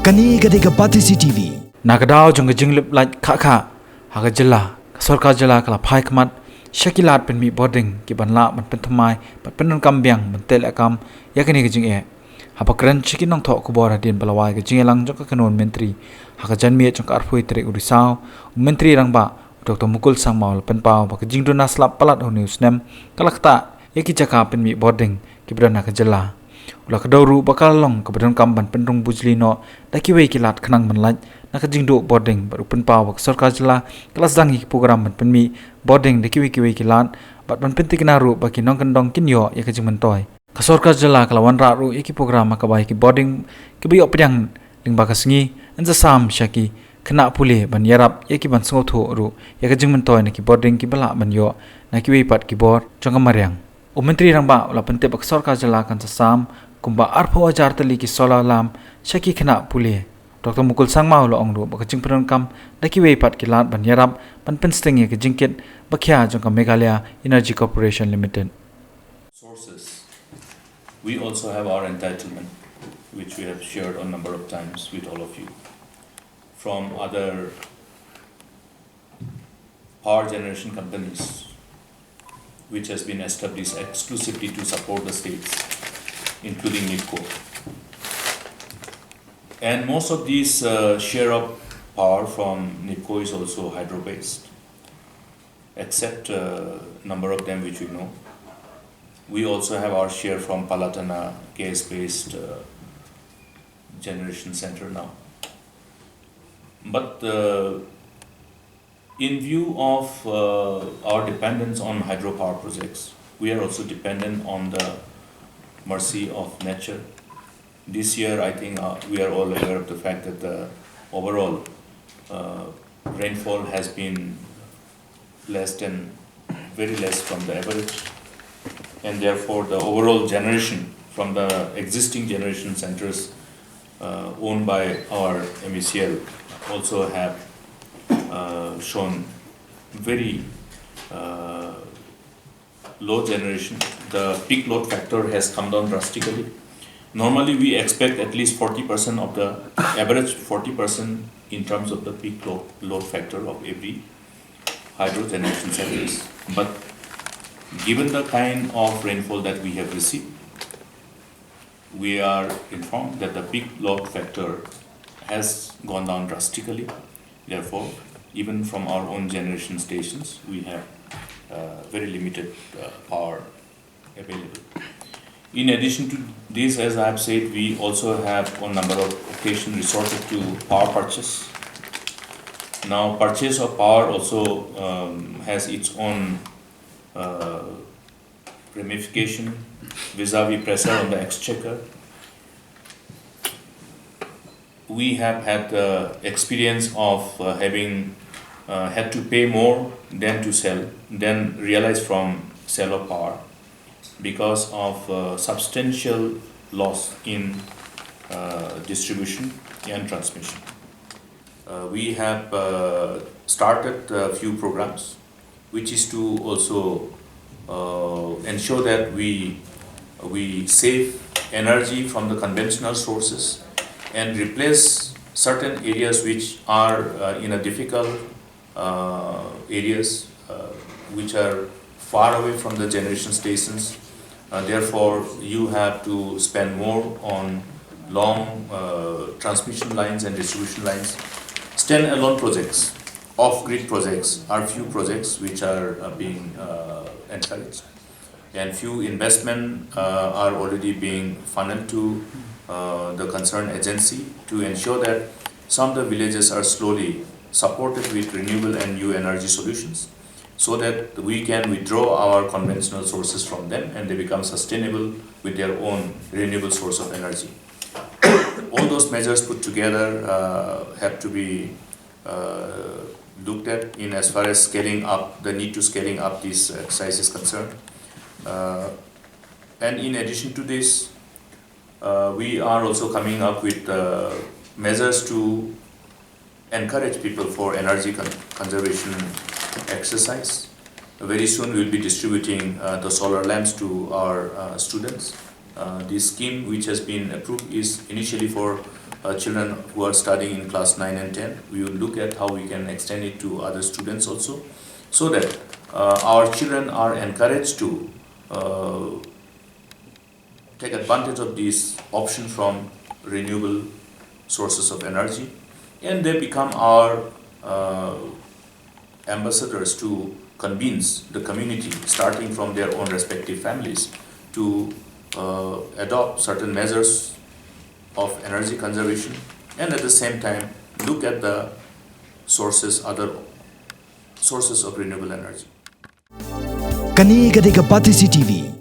Kani kadeka Batisi TV. Nakadao jong jinglip like kaka hagajilla sorkar jala kala phai khmat shakilat pen mi boarding ki banla man pen thumai pat pen kambyang man tel akam yakani ke jing e hapakran chikin nong tho kubora din balawai ke jing lang jok kanon mentri hagajan mi jong arfui tre urisau mentri rangba Dr. Mukul Sangmaul pen pau ba ke jing duna slap palat ho news nem kalakta yaki jaka pen mi boarding ki brana ka jala ula kadawru bakal long kebetulan kamban pendung bujli no daki wei kilat khnang manlaj nakajing do boarding baru pen paw bak sarkar jala kelas dangi program man penmi boarding daki wei kilat bat man pentik na ru baki nong kendong kinyo ya kajing mentoy ka sarkar jala kalawan ra ru yaki program ka bai ki boarding ki bi opyang ling bakasengi anja sam shaki kena pule ban yarap yaki ban sngotho ru ya kajing mentoy na ki boarding ki bala ban yo na ki wei pat ki board chong maryang Menteri rangba ula pente bak sarkar jala kan sasam kumba arpo ajar tali ki solar lam shaki kena pule Dr. Mukul Sangmaul lo ongru bak jing peron kam daki wei pat ki lat ban yarap ban pen steng ye ki jingkit bakya jong ka Meghalaya Energy Corporation Limited sources. We also have our entitlement, which we have shared a number of times with all of you from other power generation companies, which has been established exclusively to support the states, including MeECL. And most of these share of power from MeECL is also hydro-based, except a number of them which we know. We also have our share from Palatana gas-based generation center now. But in view of our dependence on hydropower projects, we are also dependent on the mercy of nature. This year, I think we are all aware of the fact that the overall rainfall has been very less from the average, and therefore the overall generation from the existing generation centers owned by our MeECL also have shown very low generation. The peak load factor has come down drastically. Normally we expect at least 40% of the average 40% in terms of the peak load factor of every hydro generation centers. But given the kind of rainfall that we have received, we are informed that the peak load factor has gone down drastically. Therefore, even from our own generation stations, we have very limited power available. In addition to this, as I have said, we also have on number of occasions resorted to power purchase. Now, purchase of power also has its own ramification vis-a-vis pressure on the exchequer. We have had the experience of having had to pay more than realize from sale of power because of substantial loss in distribution and transmission. We have started a few programs which is to also ensure that we save energy from the conventional sources and replace certain areas which are in a difficult areas which are far away from the generation stations. Therefore, you have to spend more on long transmission lines and distribution lines. Stand-alone projects, off-grid projects are few projects which are being encouraged, and few investment are already being funneled to the concerned agency to ensure that some of the villages are slowly supported with renewable and new energy solutions so that we can withdraw our conventional sources from them and they become sustainable with their own renewable source of energy. All those measures put together have to be looked at in as far as scaling up, the need to scaling up this exercise is concerned. And in addition to this, we are also coming up with measures to encourage people for energy conservation exercise. Very soon we will be distributing the solar lamps to our students. This scheme which has been approved is initially for children who are studying in class 9 and 10. We will look at how we can extend it to other students also, so that our children are encouraged to take advantage of this option from renewable sources of energy, and they become our ambassadors to convince the community, starting from their own respective families, to adopt certain measures of energy conservation, and at the same time look at the other sources of renewable energy. Kani Gadega Batisi TV.